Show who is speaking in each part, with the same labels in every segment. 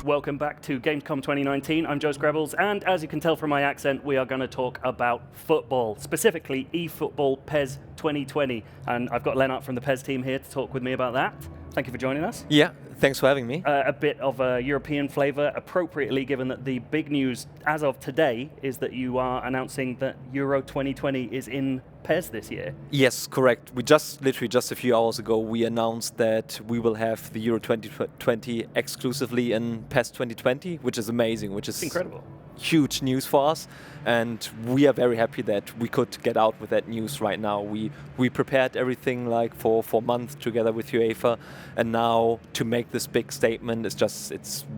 Speaker 1: Welcome back to Gamescom 2019. I'm Joe Scrabbles, and as you can tell from my accent, we are going to talk about football, specifically eFootball PES 2020. And I've got Lennart from the PES team here to talk with me about that. Thank you for joining us.
Speaker 2: Yeah, thanks for having me.
Speaker 1: A bit of a European flavour, appropriately given that the big news as of today is that you are announcing that Euro 2020 is in PES this year.
Speaker 2: Yes, correct. We literally just a few hours ago, we announced that we will have the Euro 2020 exclusively in PES 2020, which is amazing, which is
Speaker 1: incredible.
Speaker 2: Huge news for us, and we are very happy that we could get out with that news right now. We prepared everything like for months together with UEFA, and now to make this big statement,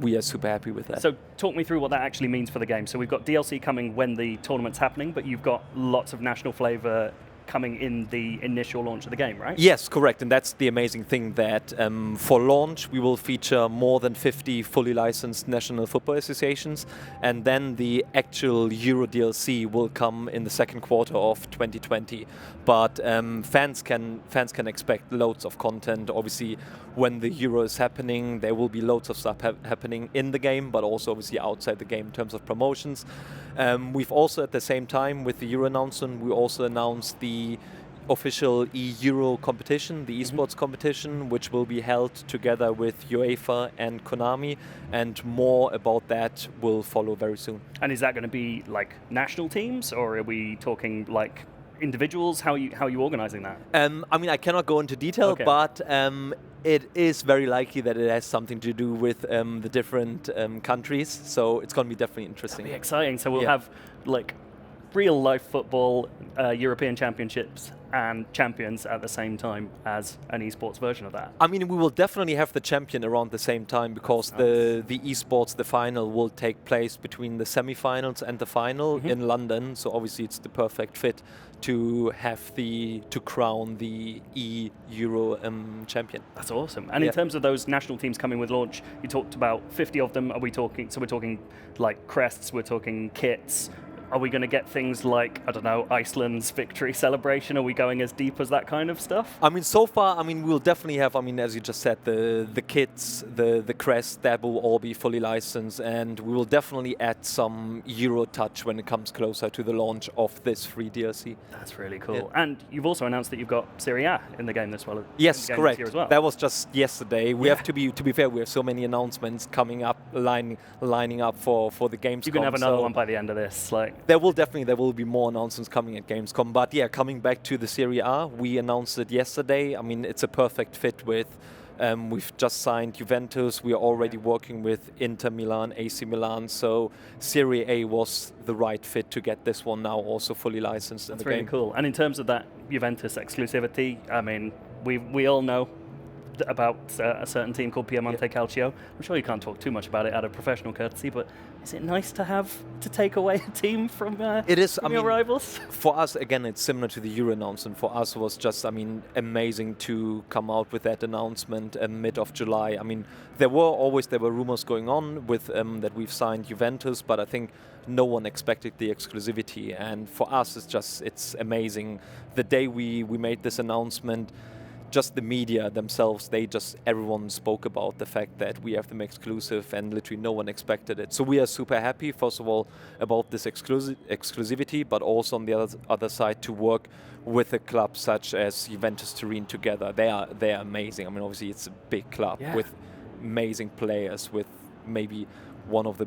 Speaker 2: we are super happy with that.
Speaker 1: So talk me through what that actually means for the game. So we've got DLC coming when the tournament's happening, but you've got lots of national flavour coming in the initial launch of the game, right?
Speaker 2: Yes, correct. And that's the amazing thing that for launch, we will feature more than 50 fully licensed national football associations. And then the actual Euro DLC will come in the second quarter of 2020. But fans can expect loads of content. Obviously, when the Euro is happening, there will be loads of stuff happening in the game, but also obviously outside the game in terms of promotions. We've also, at the same time, with the Euro announcement, we also announced the official e-Euro competition, the esports competition, which will be held together with UEFA and Konami, and more about that will follow very soon.
Speaker 1: And is that going to be like national teams, or are we talking like individuals? How are you organising that?
Speaker 2: I mean, I cannot go into detail,
Speaker 1: okay.
Speaker 2: But it is very likely that it has something to do with the different countries. So it's going to be definitely interesting.
Speaker 1: That'll be exciting. So we'll have like real life football, European championships and champions at the same time as an esports version of that.
Speaker 2: I mean, we will definitely have the champion around the same time, because the esports, the final will take place between the semi-finals and the final in London. So obviously it's the perfect fit to have to crown the e-Euro champion.
Speaker 1: That's awesome. And in terms of those national teams coming with launch, you talked about 50 of them. We're talking like crests, we're talking kits. Are we going to get things like, I don't know, Iceland's victory celebration? Are we going as deep as that kind of stuff?
Speaker 2: I mean, so far, we'll definitely have, as you just said, the kits, the crest, that will all be fully licensed, and we will definitely add some Euro touch when it comes closer to the launch of this free DLC.
Speaker 1: That's really cool. Yeah. And you've also announced that you've got Serie A in the game this well.
Speaker 2: Yes, correct.
Speaker 1: As well.
Speaker 2: That was just yesterday. We have to be fair. We have so many announcements coming up, lining up for the Gamescom.
Speaker 1: You can have another one by the end of this, like.
Speaker 2: There will be more announcements coming at Gamescom. But yeah, coming back to the Serie A, we announced it yesterday. I mean, it's a perfect fit with. We've just signed Juventus. We are already working with Inter Milan, AC Milan. So Serie A was the right fit to get this one now also fully licensed in the game.
Speaker 1: That's really cool. And in terms of that Juventus exclusivity, I mean, we all know about a certain team called Piemonte Calcio. I'm sure you can't talk too much about it out of professional courtesy, but is it nice to take away a team from your rivals?
Speaker 2: For us, again, it's similar to the Euro announcement. For us, it was just, amazing to come out with that announcement mid of July. I mean, there were rumors going on with that we've signed Juventus, but I think no one expected the exclusivity. And for us, it's amazing. The day we made this announcement, just the media themselves, everyone spoke about the fact that we have them exclusive, and literally no one expected it. So we are super happy, first of all, about this exclusivity, but also on the other side to work with a club such as Juventus Turin together. They are amazing. I mean, obviously it's a big club with amazing players, with maybe one of the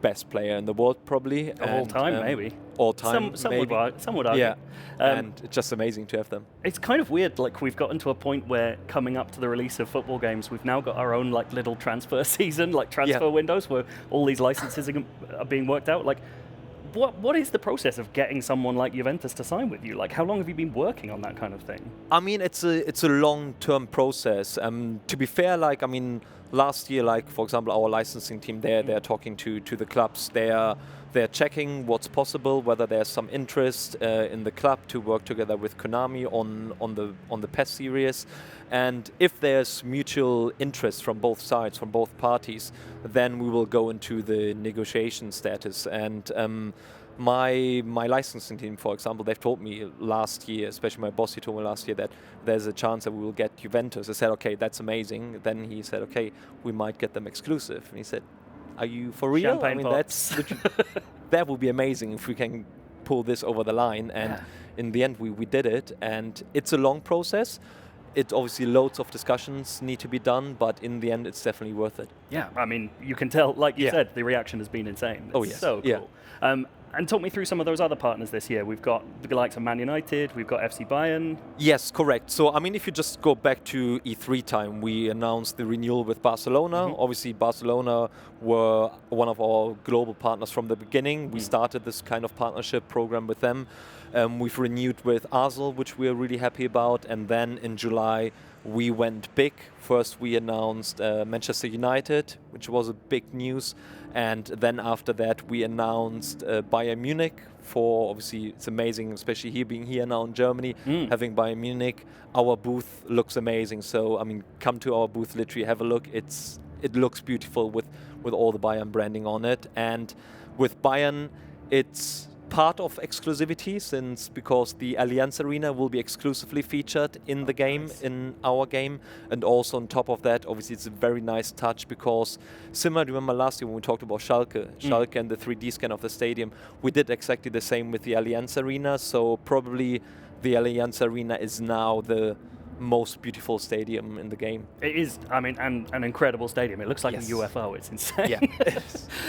Speaker 2: best player in the world, probably.
Speaker 1: Of all time, maybe.
Speaker 2: All time,
Speaker 1: some
Speaker 2: maybe.
Speaker 1: Some would argue.
Speaker 2: Yeah, and it's just amazing to have them.
Speaker 1: It's kind of weird, like we've gotten to a point where coming up to the release of football games, we've now got our own like little transfer season, like transfer windows where all these licenses are being worked out. Like, what is the process of getting someone like Juventus to sign with you? Like, how long have you been working on that kind of thing?
Speaker 2: I mean, it's a long-term process. To be fair, last year, for example, our licensing team, they're talking to the clubs. They're checking what's possible, whether there's some interest in the club to work together with Konami on the PES series. And if there's mutual interest from both sides, from both parties, then we will go into the negotiation status. And my licensing team, for example, they've told me last year, especially my boss, he told me last year that there's a chance that we will get Juventus. I said, okay, that's amazing. Then he said, okay, we might get them exclusive. And he said, are you for real?
Speaker 1: Champagne
Speaker 2: I mean,
Speaker 1: pops.
Speaker 2: that would be amazing if we can pull this over the line. And in the end, we did it. And it's a long process. It obviously loads of discussions need to be done, but in the end, it's definitely worth it.
Speaker 1: Yeah, I mean, you can tell, like you said, the reaction has been insane.
Speaker 2: Oh,
Speaker 1: It's
Speaker 2: yes.
Speaker 1: so cool. And talk me through some of those other partners this year. We've got the likes of Man United, we've got FC Bayern.
Speaker 2: Yes, correct. So, I mean, if you just go back to E3 time, we announced the renewal with Barcelona. Obviously, Barcelona were one of our global partners from the beginning. We started this kind of partnership program with them. We've renewed with Arsenal, which we're really happy about. And then in July, we went big. First, we announced Manchester United, which was a big news. And then after that, we announced Bayern Munich. For obviously, it's amazing, especially here being here now in Germany, having Bayern Munich. Our booth looks amazing. So, I mean, come to our booth, literally have a look. It looks beautiful with all the Bayern branding on it. And with Bayern, it's part of exclusivity because the Allianz Arena will be exclusively featured in the game, in our game. And also on top of that, obviously it's a very nice touch because similar to remember last year when we talked about Schalke and the 3D scan of the stadium, we did exactly the same with the Allianz Arena. So probably the Allianz Arena is now the most beautiful stadium in the game.
Speaker 1: It is, I mean, and an incredible stadium. It looks like a UFO. It's insane.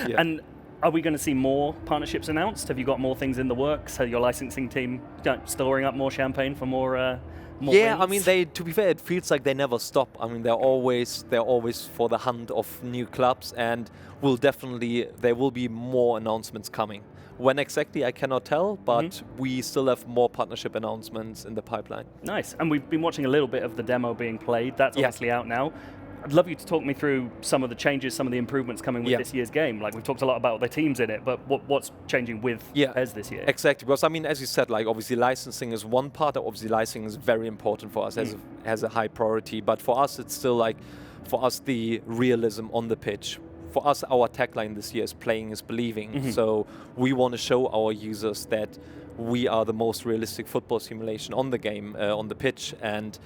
Speaker 2: Yeah.
Speaker 1: And are we going to see more partnerships announced? Have you got more things in the works? Are your licensing team storing up more champagne for more
Speaker 2: yeah,
Speaker 1: wins?
Speaker 2: I mean, to be fair, it feels like they never stop. I mean, they're always for the hunt of new clubs, and there will be more announcements coming. When exactly, I cannot tell, but we still have more partnership announcements in the pipeline.
Speaker 1: Nice. And we've been watching a little bit of the demo being played. That's obviously out now. I'd love you to talk me through some of the changes, some of the improvements coming with this year's game. Like, we've talked a lot about the teams in it, but what's changing with PES this year?
Speaker 2: Exactly, because I mean, as you said, like obviously licensing is one part. Obviously, licensing is very important for us as a high priority. But for us, it's still like, for us, the realism on the pitch. For us, our tagline this year is "Playing is believing." So we want to show our users that we are the most realistic football simulation on the game, on the pitch, and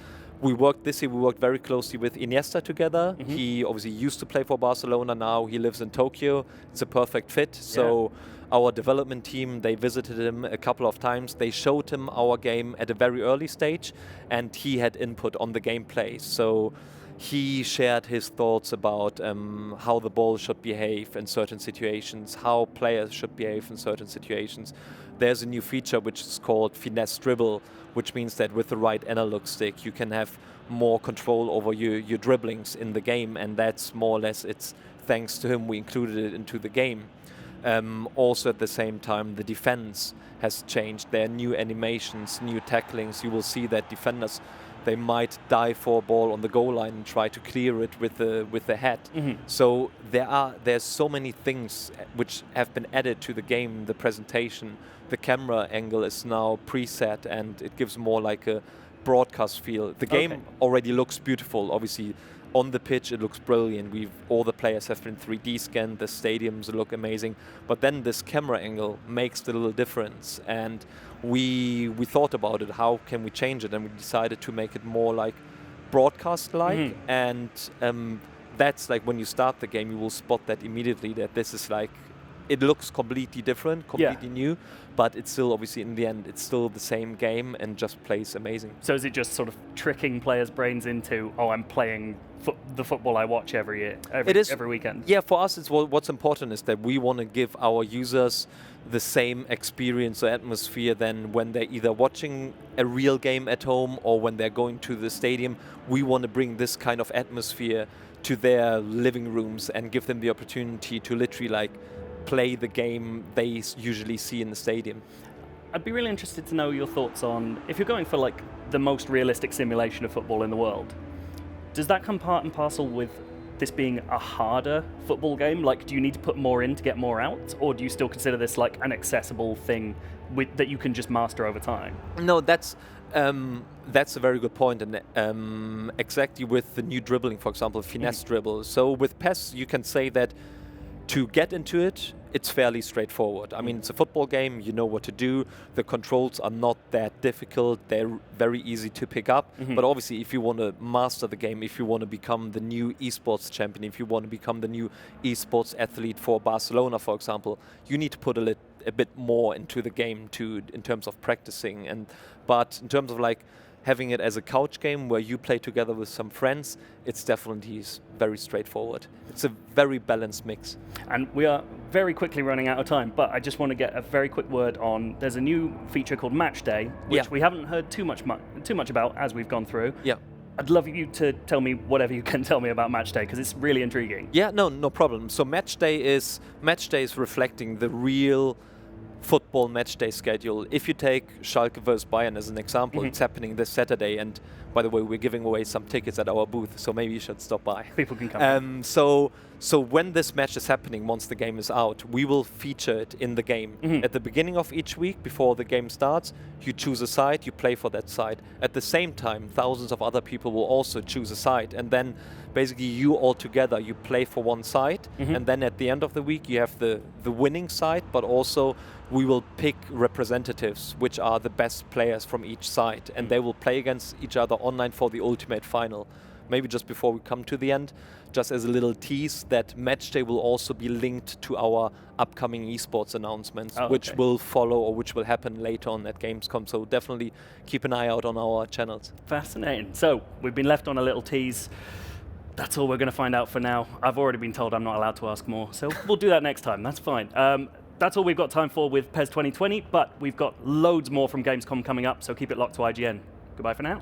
Speaker 2: this year we worked very closely with Iniesta together. He obviously used to play for Barcelona, now he lives in Tokyo. It's a perfect fit. So our development team, they visited him a couple of times. They showed him our game at a very early stage, and he had input on the gameplay. So he shared his thoughts about how the ball should behave in certain situations, how players should behave in certain situations. There's a new feature which is called Finesse Dribble, which means that with the right analog stick you can have more control over your dribblings in the game, and that's more or less, it's thanks to him we included it into the game. Also at the same time, the defense has changed. There are new animations, new tacklings. You will see that defenders, they might dive for a ball on the goal line and try to clear it with the head. So there's so many things which have been added to the game, the presentation. The camera angle is now preset, and it gives more like a broadcast feel. The game already looks beautiful. Obviously, on the pitch it looks brilliant. All the players have been 3D scanned. The stadiums look amazing. But then this camera angle makes the little difference, and we thought about it. How can we change it? And we decided to make it more like broadcast-like. And that's like when you start the game, you will spot that immediately. That this is like, it looks completely different, completely new, but it's still, obviously, in the end, it's still the same game and just plays amazing.
Speaker 1: So is it just sort of tricking players' brains into, I'm playing the football I watch every year, every weekend?
Speaker 2: Yeah, for us, it's what's important is that we want to give our users the same experience or atmosphere than when they're either watching a real game at home or when they're going to the stadium. We want to bring this kind of atmosphere to their living rooms and give them the opportunity to literally like play the game they usually see in the stadium.
Speaker 1: I'd be really interested to know your thoughts on, if you're going for like the most realistic simulation of football in the world, does that come part and parcel with this being a harder football game? Like, do you need to put more in to get more out, or do you still consider this like an accessible thing that you can just master over time?
Speaker 2: No, that's a very good point, and exactly with the new dribbling, for example, Finesse Dribble. So with PES, you can say that to get into it, it's fairly straightforward. I mean, it's a football game, you know what to do. The controls are not that difficult. They're very easy to pick up. But obviously, if you want to master the game, if you want to become the new esports champion, if you want to become the new esports athlete for Barcelona, for example, you need to put a bit more into the game in terms of practicing. But in terms of like having it as a couch game where you play together with some friends, it's definitely very straightforward. It's a very balanced mix.
Speaker 1: And we are very quickly running out of time, but I just want to get a very quick word on, there's a new feature called Matchday, which we haven't heard too much about as we've gone through.
Speaker 2: Yeah.
Speaker 1: I'd love you to tell me whatever you can tell me about Matchday, because it's really intriguing.
Speaker 2: Yeah, no problem. So Matchday is reflecting the real football matchday schedule. If you take Schalke vs Bayern as an example, it's happening this Saturday, and by the way, we're giving away some tickets at our booth, so maybe you should stop by.
Speaker 1: People can come.
Speaker 2: So when this match is happening, once the game is out, we will feature it in the game. At the beginning of each week, before the game starts, you choose a side, you play for that side. At the same time, thousands of other people will also choose a side, and then basically you all together, you play for one side, and then at the end of the week, you have the winning side, but also we will pick representatives, which are the best players from each side, and they will play against each other online for the ultimate final. Maybe just before we come to the end, just as a little tease, that Matchday will also be linked to our upcoming esports announcements, which will follow or which will happen later on at Gamescom. So definitely keep an eye out on our channels.
Speaker 1: Fascinating. So we've been left on a little tease. That's all we're going to find out for now. I've already been told I'm not allowed to ask more, so we'll do that next time. That's fine. That's all we've got time for with PES 2020, but we've got loads more from Gamescom coming up, so keep it locked to IGN. Goodbye for now.